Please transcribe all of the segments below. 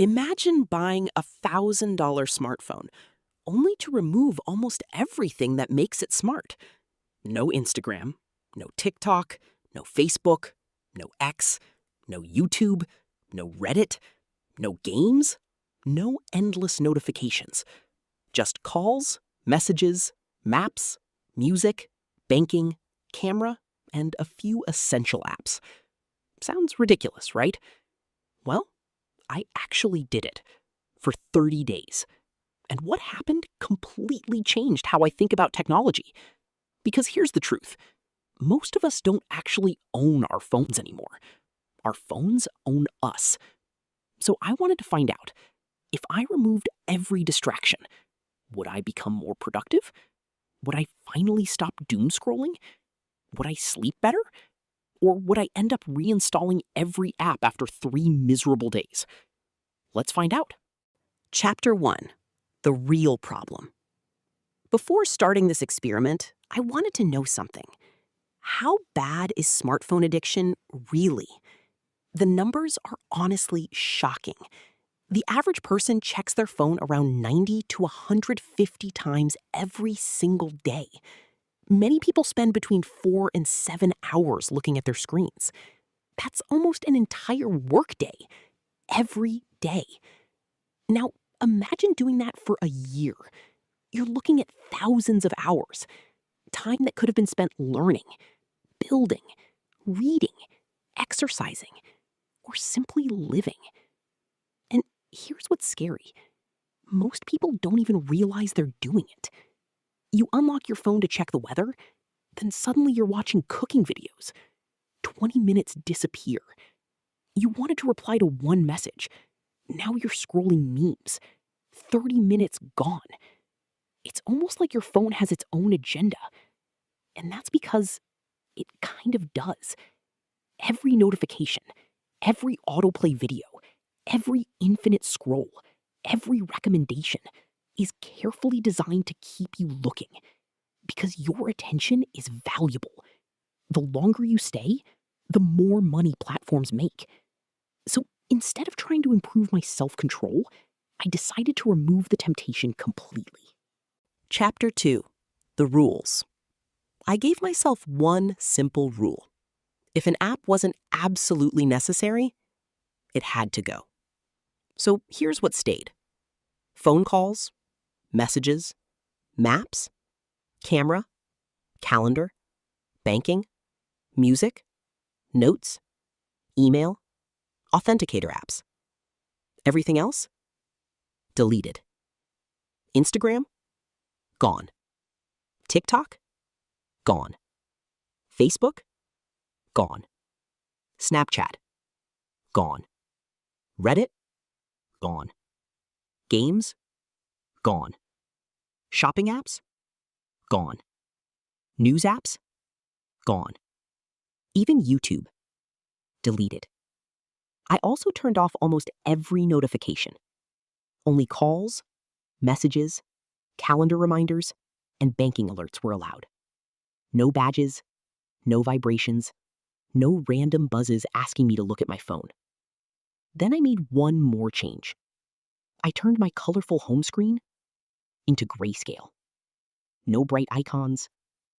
Imagine buying a $1,000 smartphone, only to remove almost everything that makes it smart. No Instagram, no TikTok, no Facebook, no X, no YouTube, no Reddit, no games, no endless notifications. Just calls, messages, maps, music, banking, camera, and a few essential apps. Sounds ridiculous, right? Well, I actually did it for 30 days. And what happened completely changed how I think about technology. Because here's the truth. Most of us don't actually own our phones anymore. Our phones own us. So I wanted to find out, if I removed every distraction, would I become more productive? Would I finally stop doom scrolling? Would I sleep better? Or would I end up reinstalling every app after 3 miserable days? Let's find out. Chapter 1. The real problem. Before starting this experiment, I wanted to know something. How bad is smartphone addiction really? The numbers are honestly shocking. The average person checks their phone around 90 to 150 times every single day. Many people spend between 4 and 7 hours looking at their screens. That's almost an entire workday, every day. Now, imagine doing that for a year. You're looking at thousands of hours, time that could have been spent learning, building, reading, exercising, or simply living. And here's what's scary. Most people don't even realize they're doing it. You unlock your phone to check the weather, then suddenly you're watching cooking videos. 20 minutes disappear. You wanted to reply to one message. Now you're scrolling memes. 30 minutes gone. It's almost like your phone has its own agenda. And that's because it kind of does. Every notification, every autoplay video, every infinite scroll, every recommendation is carefully designed to keep you looking. Because your attention is valuable. The longer you stay, the more money platforms make. So instead of trying to improve my self-control, I decided to remove the temptation completely. Chapter 2. The rules. I gave myself one simple rule. If an app wasn't absolutely necessary, it had to go. So here's what stayed. Phone calls, messages, maps, camera, calendar, banking, music, notes, email, authenticator apps. Everything else? Deleted. Instagram? Gone. TikTok? Gone. Facebook? Gone. Snapchat? Gone. Reddit? Gone. Games? Gone. Shopping apps? Gone. News apps? Gone. Even YouTube? Deleted. I also turned off almost every notification. Only calls, messages, calendar reminders, and banking alerts were allowed. No badges, no vibrations, no random buzzes asking me to look at my phone. Then I made one more change. I turned my colorful home screen into grayscale. No bright icons,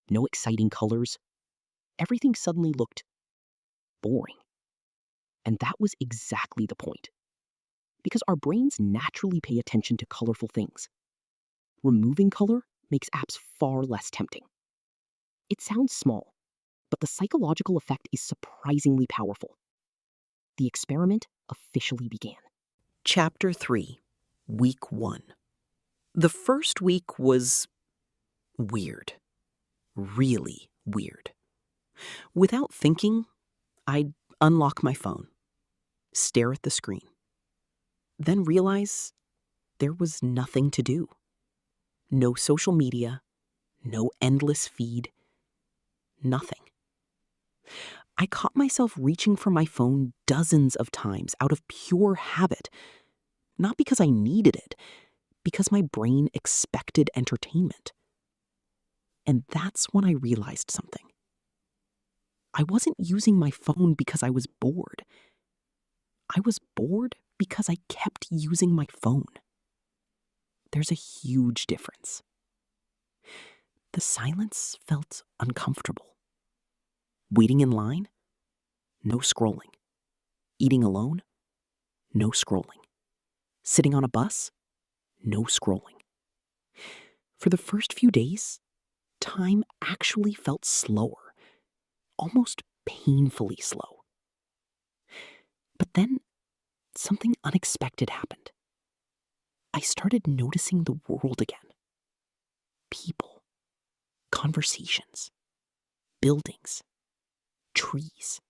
no exciting colors. Everything suddenly looked boring. And that was exactly the point. Because our brains naturally pay attention to colorful things. Removing color makes apps far less tempting. It sounds small, but the psychological effect is surprisingly powerful. The experiment officially began. Chapter 3, Week 1. The first week was weird. Really weird. Without thinking, I'd unlock my phone, stare at the screen, then realize there was nothing to do. No social media, no endless feed, nothing. I caught myself reaching for my phone dozens of times out of pure habit, not because I needed it, because my brain expected entertainment. And that's when I realized something. I wasn't using my phone because I was bored. I was bored because I kept using my phone. There's a huge difference. The silence felt uncomfortable. Waiting in line? No scrolling. Eating alone? No scrolling. Sitting on a bus? No scrolling. For the first few days, time actually felt slower, almost painfully slow. But then, something unexpected happened. I started noticing the world again. People, conversations, buildings, trees,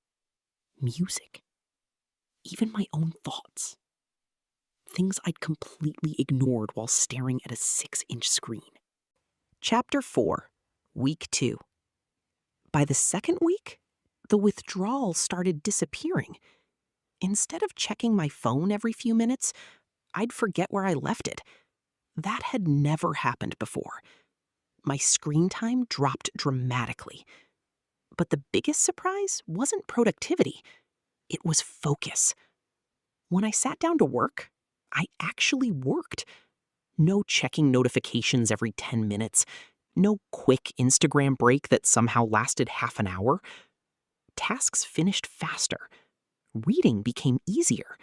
music, even my own thoughts. Things I'd completely ignored while staring at a 6-inch screen. Chapter 4, Week 2. By the second week, the withdrawal started disappearing. Instead of checking my phone every few minutes, I'd forget where I left it. That had never happened before. My screen time dropped dramatically. But the biggest surprise wasn't productivity. It was focus. When I sat down to work, I actually worked. No checking notifications every 10 minutes. No quick Instagram break that somehow lasted half an hour. Tasks finished faster. Reading became easier.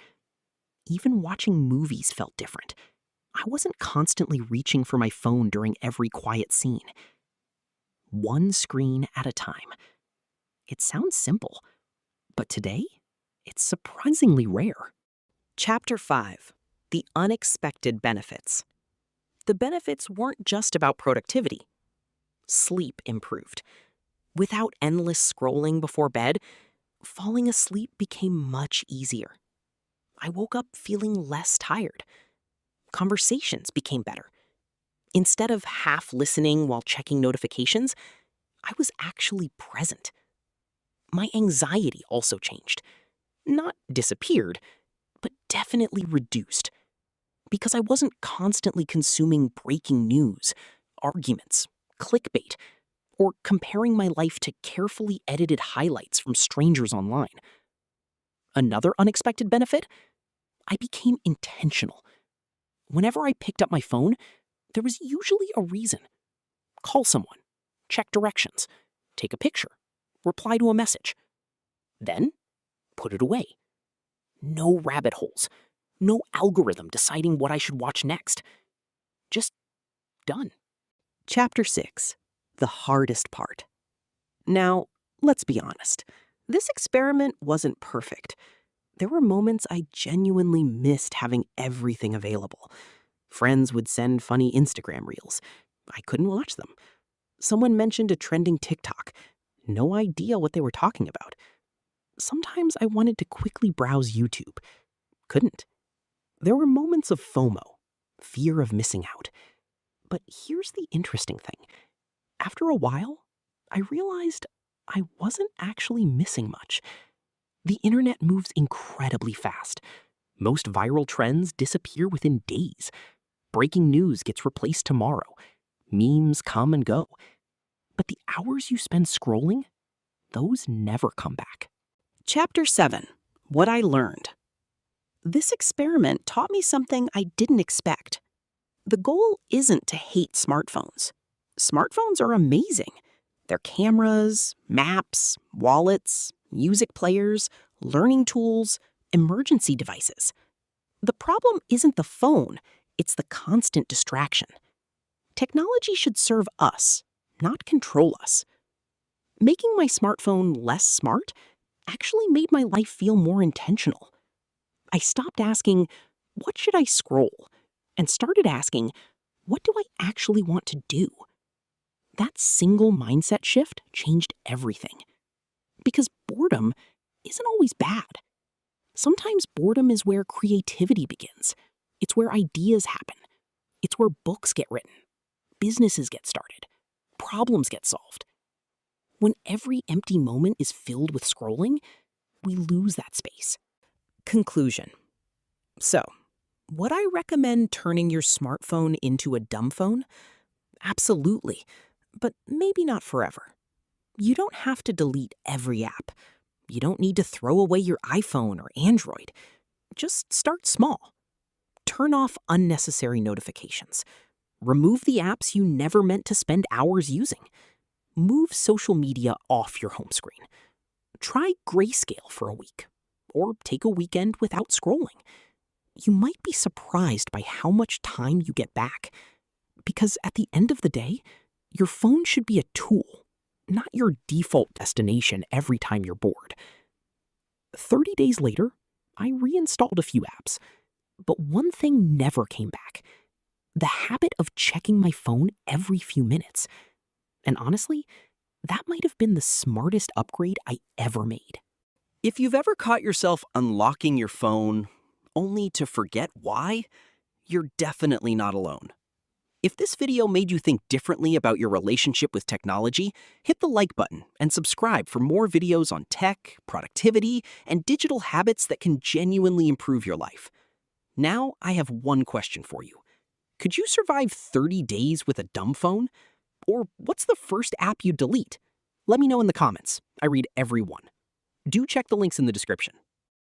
Even watching movies felt different. I wasn't constantly reaching for my phone during every quiet scene. One screen at a time. It sounds simple, but today, it's surprisingly rare. Chapter 5. The Unexpected Benefits. The benefits weren't just about productivity. Sleep improved. Without endless scrolling before bed, falling asleep became much easier. I woke up feeling less tired. Conversations became better. Instead of half listening while checking notifications, I was actually present. My anxiety also changed. Not disappeared, but definitely reduced. Because I wasn't constantly consuming breaking news, arguments, clickbait, or comparing my life to carefully edited highlights from strangers online. Another unexpected benefit? I became intentional. Whenever I picked up my phone, there was usually a reason. Call someone, check directions, take a picture, reply to a message. Then, put it away. No rabbit holes. No algorithm deciding what I should watch next. Just done. Chapter 6. The hardest part. Now, let's be honest. This experiment wasn't perfect. There were moments I genuinely missed having everything available. Friends would send funny Instagram reels. I couldn't watch them. Someone mentioned a trending TikTok. No idea what they were talking about. Sometimes I wanted to quickly browse YouTube. Couldn't. There were moments of FOMO, fear of missing out. But here's the interesting thing. After a while, I realized I wasn't actually missing much. The internet moves incredibly fast. Most viral trends disappear within days. Breaking news gets replaced tomorrow. Memes come and go. But the hours you spend scrolling, those never come back. Chapter 7. What I learned. This experiment taught me something I didn't expect. The goal isn't to hate smartphones. Smartphones are amazing. They're cameras, maps, wallets, music players, learning tools, emergency devices. The problem isn't the phone, it's the constant distraction. Technology should serve us, not control us. Making my smartphone less smart actually made my life feel more intentional. I stopped asking, what should I scroll? And started asking, what do I actually want to do? That single mindset shift changed everything. Because boredom isn't always bad. Sometimes boredom is where creativity begins. It's where ideas happen. It's where books get written, businesses get started, problems get solved. When every empty moment is filled with scrolling, we lose that space. Conclusion. So, would I recommend turning your smartphone into a dumb phone? Absolutely, but maybe not forever. You don't have to delete every app. You don't need to throw away your iPhone or Android. Just start small. Turn off unnecessary notifications. Remove the apps you never meant to spend hours using. Move social media off your home screen. Try grayscale for a week, or take a weekend without scrolling. You might be surprised by how much time you get back, because at the end of the day, your phone should be a tool, not your default destination every time you're bored. 30 days later, I reinstalled a few apps, but one thing never came back: the habit of checking my phone every few minutes. And honestly, that might have been the smartest upgrade I ever made. If you've ever caught yourself unlocking your phone only to forget why, you're definitely not alone. If this video made you think differently about your relationship with technology, hit the like button and subscribe for more videos on tech, productivity, and digital habits that can genuinely improve your life. Now, I have one question for you. Could you survive 30 days with a dumb phone? Or what's the first app you'd delete? Let me know in the comments. I read every one. Do check the links in the description.